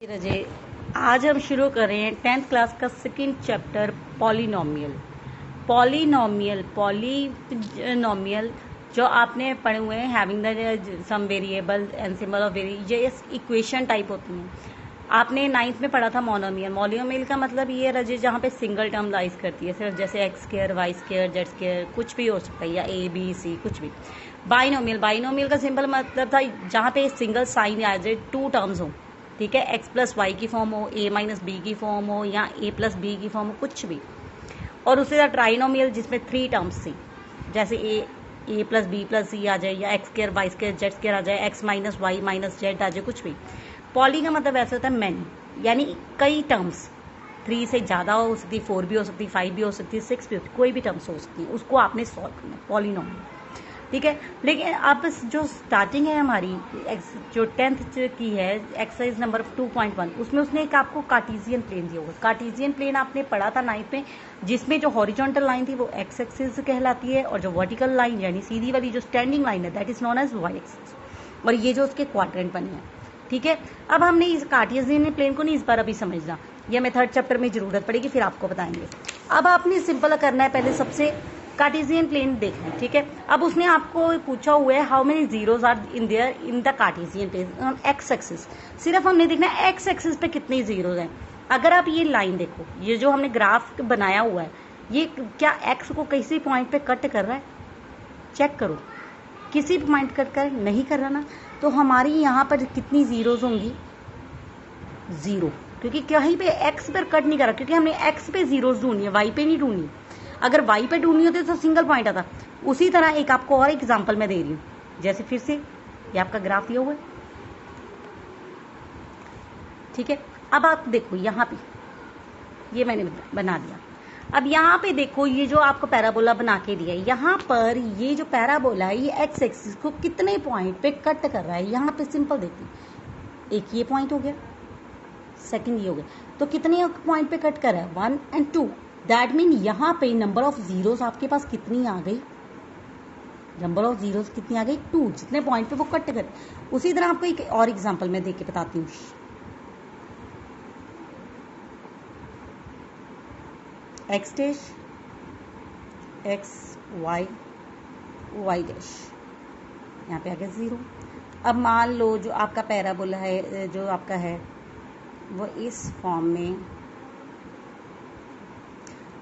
रजे आज हम शुरू कर रहे हैं 10th क्लास का सेकंड चैप्टर पॉलिनोमियल। पॉलिनोमियल जो आपने पढ़े हुए हैं, having the sum variable and symbol of ये इक्वेशन टाइप होती हैं। आपने 9th में पढ़ा था मोनोमियल। मोनोमियल का मतलब ये रजे जहाँ पे सिंगल टर्म लाइज करती है, सिर्फ जैसे x square, Y square, Z square, कुछ भी हो सकता है, या ए बी सी कुछ भी। बाइनोमियल का सिंपल मतलब था जहाँ पे सिंगल साइन आ जाए, टू टर्म्स हो, ठीक है, एक्स प्लस वाई की फॉर्म हो, ए माइनस बी की फॉर्म हो, या ए प्लस बी की फॉर्म हो, कुछ भी। और उसके साथ ट्राइनोमियल जिसमें 3 टर्म्स थी, जैसे A plus B plus C आ जाए, या X square Y square Z square आ जाए, X minus Y minus Z आ जाए, कुछ भी। पॉली का मतलब ऐसा होता है मैनी, यानी कई टर्म्स, 3 से ज़्यादा हो सकती, 4 भी हो सकती, 5 भी हो सकती, 6 भी हो सकती, कोई भी टर्म्स हो सकती है, उसको आपने सॉल्व करना है, पॉलिनोमियल, ठीक है। लेकिन अब जो स्टार्टिंग है हमारी जो 10th की है, एक्सरसाइज नंबर 2.1, उसमें उसने एक आपको कार्टेशियन प्लेन दिया होगा। कार्टेशियन प्लेन आपने पढ़ा था 9th में, जिसमें जो हॉरिजॉन्टल लाइन थी वो एक्स एक्सिस कहलाती है, और जो वर्टिकल लाइन यानी सीधी वाली जो स्टैंडिंग लाइन है that is known as Y axis, और ये जो उसके क्वाड्रेंट बने हैं, ठीक है। अब हमने इस कार्टेशियन प्लेन को नहीं इस बार अभी समझना, ये हमें 3rd चैप्टर में जरूरत पड़ेगी, फिर आपको बताएंगे। अब आपने सिंपल करना है, पहले सबसे कार्टेशियन प्लेन देखना है, ठीक है। अब उसने आपको पूछा हुआ है how many zeros are in there in the Cartesian plane X axis. सिर्फ हमने देखना है एक्स एक्सिस पे कितने जीरोस हैं। अगर आप ये लाइन देखो, ये जो हमने ग्राफ बनाया हुआ है, ये क्या एक्स को किसी पॉइंट पे कट कर रहा है? चेक करो, किसी पॉइंट कट कर नहीं कर रहा ना, तो हमारी यहाँ पर कितनी जीरोस होंगी? 0, क्योंकि कहीं पे एक्स पर कट नहीं कर रहा, क्योंकि हमने एक्स पे जीरोस ढूंढनी है, वाई पे नहीं ढूंढनी। अगर वाई पे ढूंढनी होती तो सिंगल पॉइंट आता। उसी तरह एक आपको और एग्जांपल मैं दे रही हूँ, जैसे फिर से ये आपका ग्राफ दिया हुआ है, ठीक है। अब आप देखो यहाँ पे ये मैंने बना दिया। अब यहाँ पे देखो, ये जो आपको पैराबोला बना के दिया है, यहाँ पर ये जो पैराबोला है ये एक्स एक्सिस को कितने पॉइंट पे कट कर रहा है, यहाँ पे सिंपल देखिए, एक ये पॉइंट हो गया, सेकंड ये हो गया, तो कितने पॉइंट पे कट कर रहा है? 1 और 2। दैट मीन यहाँ पे नंबर ऑफ जीरोस आपके पास कितनी आ गई? नंबर ऑफ जीरोस कितनी आ गई? 2, जितने पॉइंट पे वो कट करे। उसी तरह आपको एक और एग्जांपल मैं देके बताती हूँ। X dash, X Y, Y dash, यहाँ पे आ गया 0। अब मान लो जो आपका पैराबोला है, जो आपका है वो इस फॉर्म में,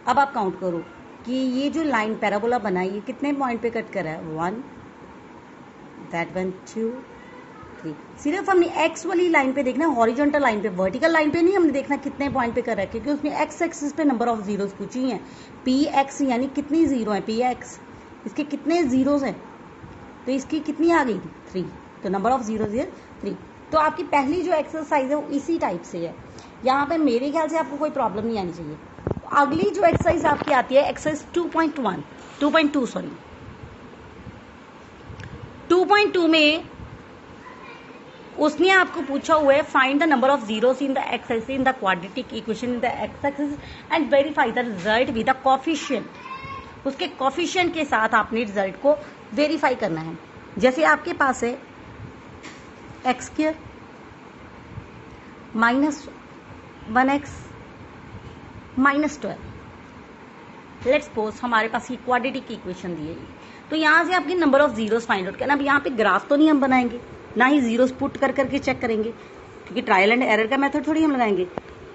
अब आप काउंट करो कि ये जो लाइन पैराबोला बनाई है कितने पॉइंट पे कट कर रहा है? 1, दैट 1, 2, 3। सिर्फ हमने एक्स वाली लाइन पे देखना, हॉरिजॉन्टल लाइन पे, वर्टिकल लाइन पे नहीं हमने देखना कितने पॉइंट पे कर रहा है, क्योंकि उसने एक्स एक्सिस पे नंबर ऑफ जीरोस पूछी हैं। पी एक्स यानी कितनी जीरो है? पी एक्स, इसके कितने जीरोस हैं? तो इसकी कितनी आ गई? 3, तो नंबर ऑफ जीरोस है 3। तो आपकी पहली जो एक्सरसाइज है वो इसी टाइप से है। यहाँ पे मेरे ख्याल से आपको कोई प्रॉब्लम नहीं आनी चाहिए। अगली जो एक्सरसाइज आपकी आती है एक्सरसाइज 2.2 में उसने आपको पूछा हुआ है find the number of zeros in the x axis in the quadratic equation in the x axis and verify the result with the coefficient. उसके कोफिशिएंट के साथ आपने रिजल्ट को वेरीफाई करना है। जैसे आपके पास है x square minus 1x minus 12। Let's suppose हमारे पास ये क्वाड्रेटिक इक्वेशन दी है, तो यहाँ से आपके number of zeros find out करना। अब यहाँ पे ग्राफ तो नहीं हम बनाएंगे, ना ही जीरोस पुट कर करके चेक करेंगे, क्योंकि ट्रायल एंड एरर का मेथड थोड़ी हम लगाएंगे।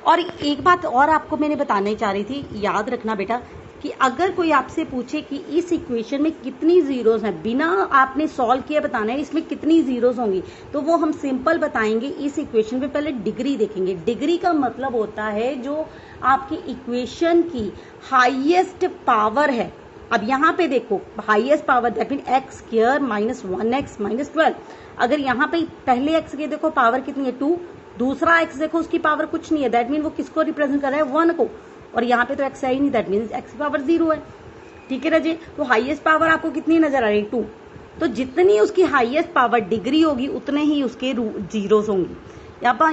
और एक बात और आपको मैंने बताने चाह रही थी, याद रखना बेटा, कि अगर कोई आपसे पूछे कि इस इक्वेशन में कितनी जीरोस हैं, बिना आपने सॉल्व किए बताना है इसमें कितनी जीरोस होंगी, तो वो हम सिंपल बताएंगे। इस इक्वेशन पे पहले डिग्री देखेंगे। डिग्री का मतलब होता है जो आपकी इक्वेशन की हाईएस्ट पावर है। अब यहाँ पे देखो highest power that mean x square minus 1x minus 12। अगर यहाँ पे पहले एक्स के देखो पावर कितनी है? 2। दूसरा एक्स देखो उसकी पावर कुछ नहीं है, दैट मीन वो किसको रिप्रेजेंट कर रहा है? 1 को। और यहाँ पे तो एक्स है ही नहीं, दैट मीन्स एक्स पावर 0 है, ठीक है रजे। तो हाईएस्ट पावर आपको कितनी नजर आ रही? 2। तो जितनी उसकी हाईएस्ट पावर डिग्री होगी उतने ही उसके जीरोस होंगी।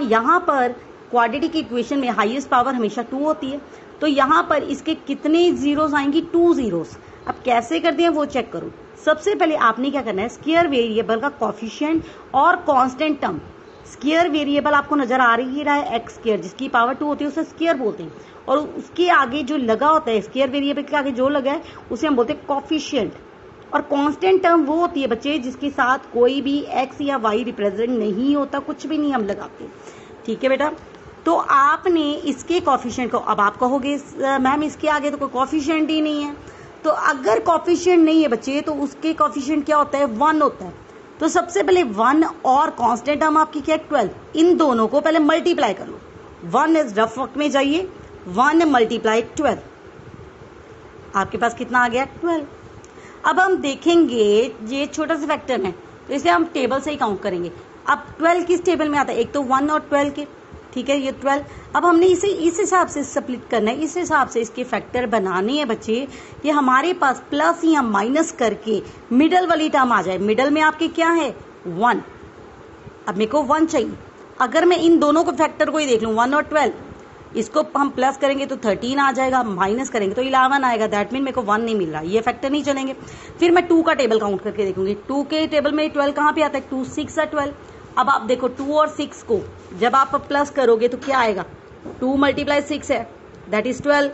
यहाँ पर क्वाड्रेटिक इक्वेशन में हाईएस्ट पावर हमेशा 2 होती है, तो यहाँ पर इसके कितने जीरोस आएंगी? 2 जीरोस। अब कैसे करते हैं वो चेक करो। सबसे पहले आपने क्या करना है, स्क्वायर वेरिएबल का कोफिशिएंट और कांस्टेंट टर्म स्क्वायर वेरिएबल आपको नजर आ रही रहा है, एक्स स्क्वायर जिसकी पावर 2 होती है उसे स्क्वायर बोलते हैं, और उसके आगे जो लगा होता है स्क्वायर वेरिएबल के आगे जो लगा है उसे हम बोलते हैं कोफिशिएंट। और कांस्टेंट टर्म वो होती है बच्चे जिसके साथ कोई भी एक्स या वाई रिप्रेजेंट नहीं होता, कुछ भी नहीं हम लगाते। ठीक है बेटा, तो आपने इसके कोफिशिएंट को, अब आप कहोगे मैम इसके आगे तो कोई कोफिशिएंट ही नहीं है, तो अगर कोफिशिएंट नहीं है बच्चे तो उसके कोफिशिएंट क्या होता है, 1 होता है। तो सबसे पहले 1 और कांस्टेंट टर्म आपकी क्या है 12, इन दोनों को पहले मल्टीप्लाई कर लो। 1 इज रफ वक्त में जाइए, 1 मल्टीप्लाई 12, आपके पास कितना आ गया 12। अब हम देखेंगे ये छोटा सा फैक्टर है तो इसे हम टेबल से ही काउंट करेंगे। अब 12 किस टेबल में आता है, एक तो 1 और 12 के, ठीक है ये 12। अब हमने इसे इस हिसाब से स्प्लिट करना है, इस हिसाब से इसके फैक्टर बनाने हैं बच्चे कि हमारे पास प्लस या माइनस करके मिडल वाली टर्म आ जाए। मिडल में आपके क्या है 1, अब मेरे को 1 चाहिए। अगर मैं इन दोनों को फैक्टर को ही देख लूं 1 और 12, इसको हम प्लस करेंगे तो 13 आ जाएगा, माइनस करेंगे तो 11 आएगा, दैट मीन मेरे को 1 नहीं मिल रहा, ये फैक्टर नहीं चलेंगे। फिर मैं 2 का टेबल काउंट करके देखूंगी, 2 के टेबल में 12 कहाँ पे आता है, 2 6 12। अब आप देखो 2 और 6 को जब आप प्लस करोगे तो क्या आएगा, 2 मल्टीप्लाई 6 है दैट इज 12।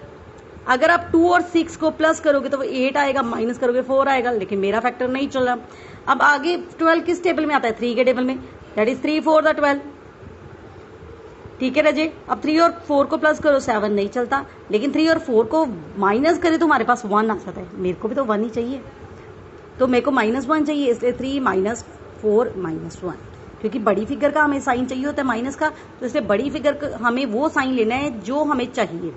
अगर आप 2 और 6 को प्लस करोगे तो 8 आएगा, माइनस करोगे 4 आएगा, लेकिन मेरा फैक्टर नहीं चल रहा। अब आगे 12 किस टेबल में आता है, 3 के टेबल में, दैट इज 3 4 12। ठीक है रजे, अब 3 और 4 को प्लस करो 7 नहीं चलता, लेकिन 3 और 4 को माइनस करे तो हमारे पास 1 आ जाता है। मेरे को भी तो 1 ही चाहिए, तो मेरे को -1 चाहिए, इसलिए 3 -4 -1, क्योंकि बड़ी फिगर का हमें साइन चाहिए होता है माइनस का, तो इसलिए बड़ी फिगर का हमें वो साइन लेना है जो हमें चाहिए,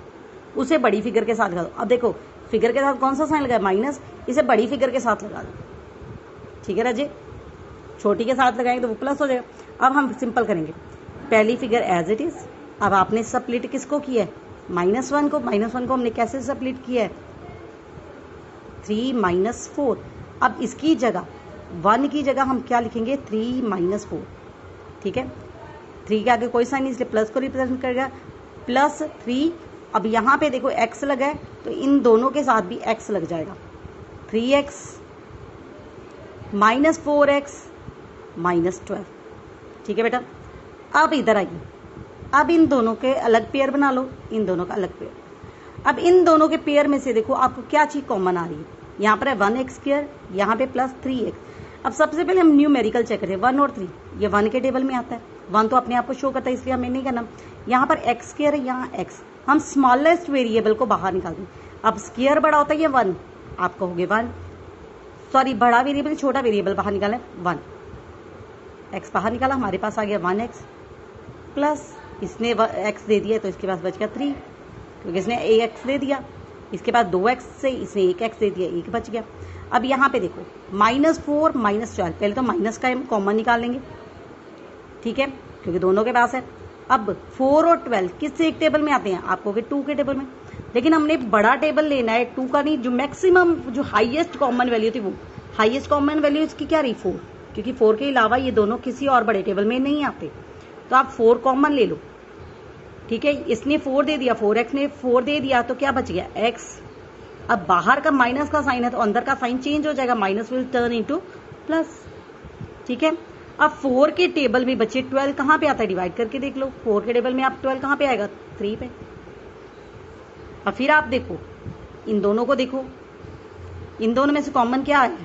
उसे बड़ी फिगर के साथ लगा दो। अब देखो फिगर के साथ कौन सा साइन लगा है, माइनस, इसे बड़ी फिगर के साथ लगा दो। ठीक है राजे, छोटी के साथ लगाएंगे तो वो प्लस हो जाएगा। अब हम सिंपल करेंगे, पहली फिगर एज इट इज। अब आपने स्प्लिट किसको किया है, -1 को, -1 को हमने कैसे स्प्लिट किया है, 3 -4। अब इसकी जगह 1 की जगह हम क्या लिखेंगे, 3 -4। ठीक है, 3 के आगे कोई साइन नहीं इसलिए प्लस को रिप्रेजेंट करेगा, +3। अब यहाँ पे देखो x लगा है तो इन दोनों के साथ भी x लग जाएगा, 3x -4x -12। ठीक है बेटा, अब इधर आइए, अब इन दोनों के अलग पेयर बना लो, इन दोनों का अलग पेयर। अब इन दोनों के पेयर में से देखो आपको क्या चीज कॉमन आ रही है, यहाँ पर है 1x², यहाँ पे +3x। अब सबसे पहले हम न्यूमेरिकल चेक करें, 1 और 3, ये 1 के टेबल में आता है, 1 तो अपने आप को शो करता है इसलिए हमें नहीं करना। यहाँ पर x² है, यहाँ x, हम स्मॉलेस्ट वेरिएबल को बाहर निकाल दें। अब स्क्वायर बड़ा होता है ये 1, आप कहोगे 1, सॉरी बड़ा वेरिएबल छोटा वेरिएबल बाहर निकाला है 1, x बाहर निकाला, हमारे पास आ गया 1x प्लस इसने x दे दिया तो इसके पास बच गया 3, क्योंकि इसने ax दे दिया, इसके पास 2x से इसने 1x दे दिया, 1 बच गया। अब यहाँ पे देखो -4 -12, पहले तो माइनस का हम कॉमन निकाल लेंगे, ठीक है, क्योंकि दोनों के पास है। अब 4 और 12 किस एक टेबल में आते हैं, आपको 2 के टेबल में, लेकिन हमने बड़ा टेबल लेना है 2 का नहीं, जो मैक्सिमम जो हाईएस्ट कॉमन वैल्यू थी वो हाईएस्ट कॉमन वैल्यू इसकी क्या रही 4, क्योंकि 4 के अलावा ये दोनों किसी और बड़े टेबल में नहीं आते, तो आप 4 कॉमन ले लो। ठीक है, इसने 4 दे दिया, 4x ने 4 दे दिया तो क्या बच गया x। अब बाहर का माइनस का साइन है तो अंदर का साइन चेंज हो जाएगा, minus will turn into plus. ठीक है, अब 4 के टेबल में बच्चे 12 कहां पे आता है, डिवाइड करके देख लो, 4 के टेबल में आप 12 कहां पे आएगा, 3 पे। अब फिर आप देखो इन दोनों को, देखो इन दोनों में से कॉमन क्या है,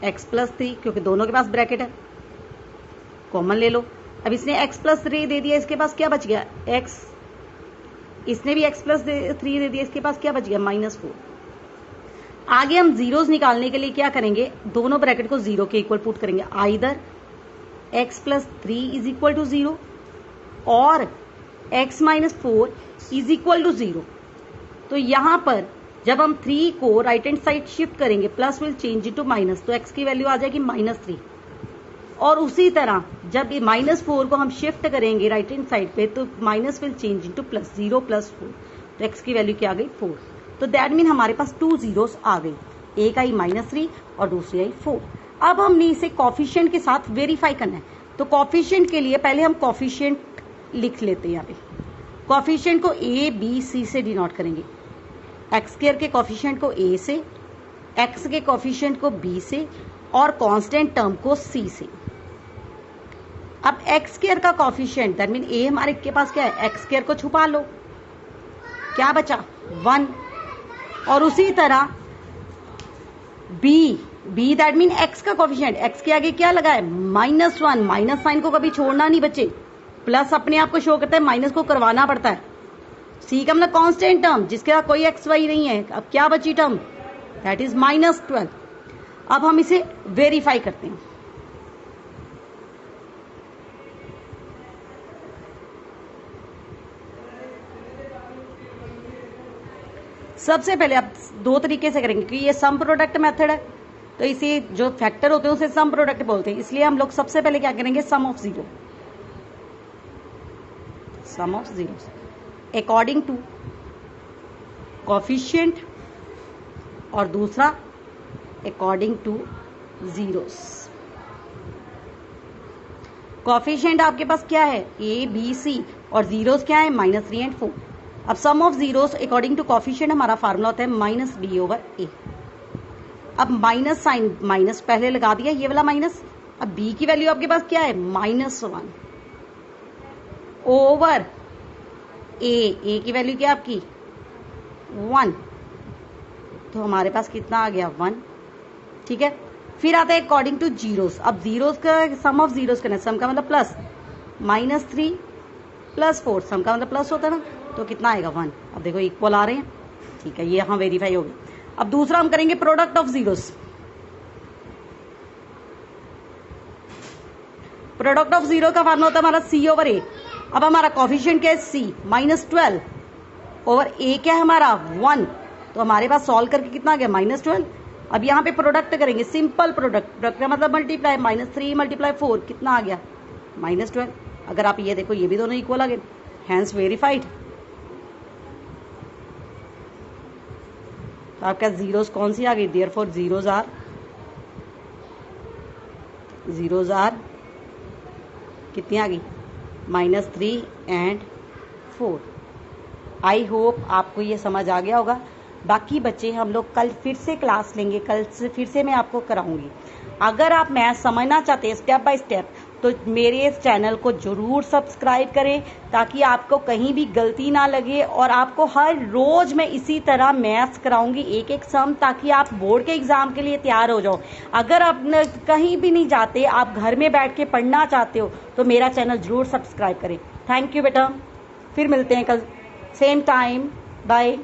x +3, क्योंकि दोनों के पास ब्रैकेट है, कॉमन ले लो। अब इसने x +3 दे दिया, इसके पास क्या बच गया x, इसने भी x +3 दे दिया, इसके पास क्या बच गया -4। आगे हम जीरोस निकालने के लिए क्या करेंगे, दोनों ब्रैकेट को 0 के इक्वल पुट करेंगे, either x +3 is equal to 0 और x -4 इज इक्वल टू 0। तो यहां पर जब हम 3 को राइट हैंड साइड शिफ्ट करेंगे, plus will change into minus, तो x की वैल्यू आ जाएगी -3। और उसी तरह जब -4 को हम शिफ्ट करेंगे राइट हैंड साइड पे तो minus will change into plus, 0 + 4, तो x की वैल्यू क्या आ गई 4। तो दैट मीन हमारे पास 2 जीरोस आ गई, एक आई -3 और दूसरी आई 4। अब हमने इसे कोफिशिएंट के साथ वेरीफाई करना है, तो कोफिशिएंट के लिए पहले हम कोफिशिएंट लिख लेते हैं। यहाँ पे कोफिशिएंट को a b c से डिनोट करेंगे, x² के कोफिशिएंट को a से, x के कोफिशिएंट को b से और कांस्टेंट टर्म को c से। अब एक्स स्क्वायर का कॉफिशिएंट, दैट मीन ए हमारे के पास क्या है, एक्स स्क्वायर को छुपा लो, क्या बचा 1। और उसी तरह बी दैट मीन एक्स का कॉफिशिएंट, एक्स के आगे क्या लगा है -1, माइनस साइन को कभी छोड़ना नहीं बच्चे, प्लस अपने आप को शो करता है, माइनस को करवाना पड़ता है। सी का मतलब कांस्टेंट टर्म जिसके साथ कोई एक्स वाई नहीं है। अब क्या बची टर्म, दैट इज -12। अब हम इसे वेरीफाई करते हैं। सबसे पहले आप दो तरीके से करेंगे, क्योंकि ये सम प्रोडक्ट मेथड है, तो इसे जो फैक्टर होते हैं उसे सम प्रोडक्ट बोलते हैं, इसलिए हम लोग सबसे पहले क्या करेंगे, sum of zeros according to coefficient और दूसरा अकॉर्डिंग टू जीरोस। कोफिशिएंट आपके पास क्या है, ए बी सी, और जीरोस क्या है -3 और 4। अब sum of zeros according to coefficient हमारा फार्मूला होता है -b/a। अब माइनस साइन, माइनस पहले लगा दिया, ये वाला माइनस। अब b की वैल्यू आपके पास क्या है -1 ओवर a की वैल्यू क्या आपकी 1, तो हमारे पास कितना आ गया 1। ठीक है, फिर आता है अकॉर्डिंग टू जीरोस। अब जीरोस का सम ऑफ जीरोस करना है, सम का मतलब प्लस, -3 + 4, सम का मतलब प्लस होता है ना, तो कितना आएगा 1। अब देखो इक्वल आ रहे हैं, ठीक है, ये यहां वेरीफाई हो गया। अब दूसरा हम करेंगे product of zeros. Product of zero का फार्मूला होता है हमारा c/a। अब हमारा कोफिशिएंट क्या है c, -12 ओवर a क्या है हमारा 1, तो हमारे पास सॉल्व करके कितना आ गया -12। अब यहाँ पे प्रोडक्ट करेंगे, सिंपल प्रोडक्ट का मतलब मल्टीप्लाई, -3 × 4 कितना आ गया -12। अगर आप ये देखो, ये भी दोनों इक्वल आ गए, हैंस वेरीफाइड। तो आपका जीरोस कौन सी आ गई, देयरफॉर जीरोस आर कितनी आ गई -3 और 4। आई होप आपको ये समझ आ गया होगा। बाकी बच्चे हम लोग कल फिर से क्लास लेंगे, कल से फिर से मैं आपको कराऊंगी। अगर आप मैथ समझना चाहते हैं स्टेप बाय स्टेप, तो मेरे इस चैनल को जरूर सब्सक्राइब करें, ताकि आपको कहीं भी गलती ना लगे। और आपको हर रोज मैं इसी तरह मैथ्स कराऊंगी, एक एक सम, ताकि आप बोर्ड के एग्जाम के लिए तैयार हो जाओ। अगर आप कहीं भी नहीं जाते, आप घर में बैठ के पढ़ना चाहते हो, तो मेरा चैनल जरूर सब्सक्राइब करें। थैंक यू बेटा, फिर मिलते हैं कल सेम टाइम, बाय।